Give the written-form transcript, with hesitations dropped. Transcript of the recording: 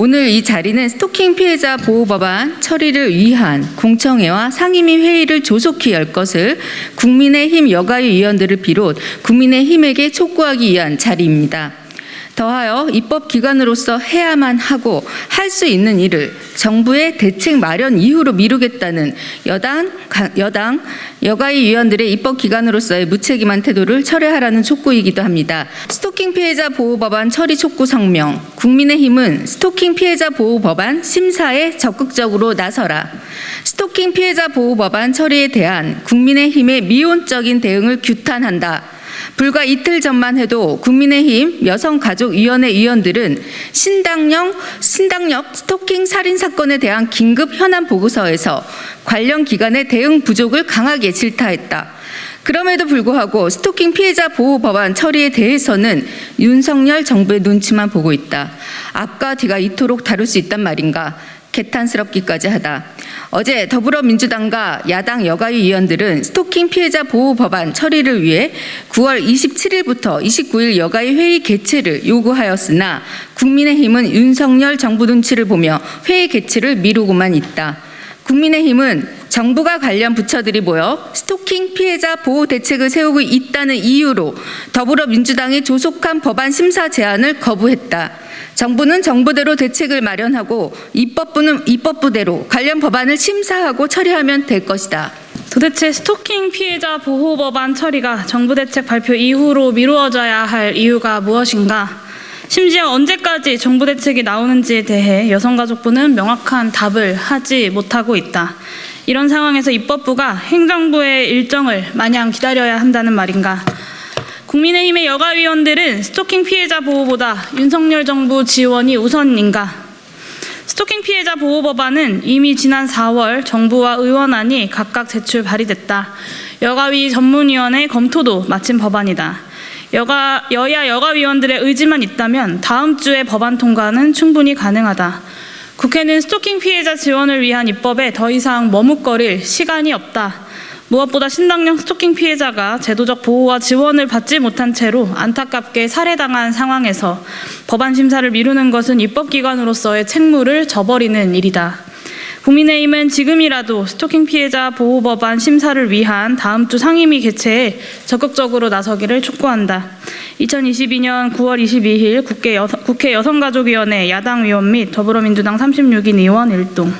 오늘 이 자리는 스토킹 피해자 보호 법안 처리를 위한 공청회와 상임위 회의를 조속히 열 것을 국민의힘 여가위 의원들을 비롯 국민의힘에게 촉구하기 위한 자리입니다. 더하여 입법기관으로서 해야만 하고 할 수 있는 일을 정부의 대책 마련 이후로 미루겠다는 여당, 여가위 의원들의 입법기관으로서의 무책임한 태도를 철회하라는 촉구이기도 합니다. 스토킹 피해자 보호 법안 처리 촉구 성명. 국민의힘은 스토킹 피해자 보호 법안 심사에 적극적으로 나서라. 스토킹 피해자 보호 법안 처리에 대한 국민의힘의 미온적인 대응을 규탄한다. 불과 이틀 전만 해도 국민의힘 여성가족위원회 의원들은 신당역 스토킹 살인 사건에 대한 긴급 현안 보고서에서 관련 기관의 대응 부족을 강하게 질타했다. 그럼에도 불구하고 스토킹 피해자 보호 법안 처리에 대해서는 윤석열 정부의 눈치만 보고 있다. 앞과 뒤가 이토록 다를 수 있단 말인가? 개탄스럽기까지 하다. 어제 더불어민주당과 야당 여가위 의원들은 스토킹 피해자 보호 법안 처리를 위해 9월 27일부터 29일 여가위 회의 개최를 요구하였으나 국민의힘은 윤석열 정부 눈치를 보며 회의 개최를 미루고만 있다. 국민의힘은 정부가 관련 부처들이 모여 스토킹 피해자 보호 대책을 세우고 있다는 이유로 더불어민주당이 조속한 법안 심사 제안을 거부했다. 정부는 정부대로 대책을 마련하고 입법부는 입법부대로 관련 법안을 심사하고 처리하면 될 것이다. 도대체 스토킹 피해자 보호 법안 처리가 정부 대책 발표 이후로 미루어져야 할 이유가 무엇인가? 심지어 언제까지 정부 대책이 나오는지에 대해 여성가족부는 명확한 답을 하지 못하고 있다. 이런 상황에서 입법부가 행정부의 일정을 마냥 기다려야 한다는 말인가? 국민의힘의 여가위원들은 스토킹 피해자 보호보다 윤석열 정부 지원이 우선인가? 스토킹 피해자 보호 법안은 이미 지난 4월 정부와 의원안이 각각 제출 발의됐다. 여가위 전문위원회 검토도 마친 법안이다. 여야 여가위원들의 의지만 있다면 다음 주에 법안 통과는 충분히 가능하다. 국회는 스토킹 피해자 지원을 위한 입법에 더 이상 머뭇거릴 시간이 없다. 무엇보다 신당역 스토킹 피해자가 제도적 보호와 지원을 받지 못한 채로 안타깝게 살해당한 상황에서 법안 심사를 미루는 것은 입법기관으로서의 책무를 저버리는 일이다. 국민의힘은 지금이라도 스토킹 피해자 보호 법안 심사를 위한 다음 주 상임위 개최에 적극적으로 나서기를 촉구한다. 2022년 9월 22일 국회 여성가족위원회 야당 의원 및 더불어민주당 36인 의원 일동.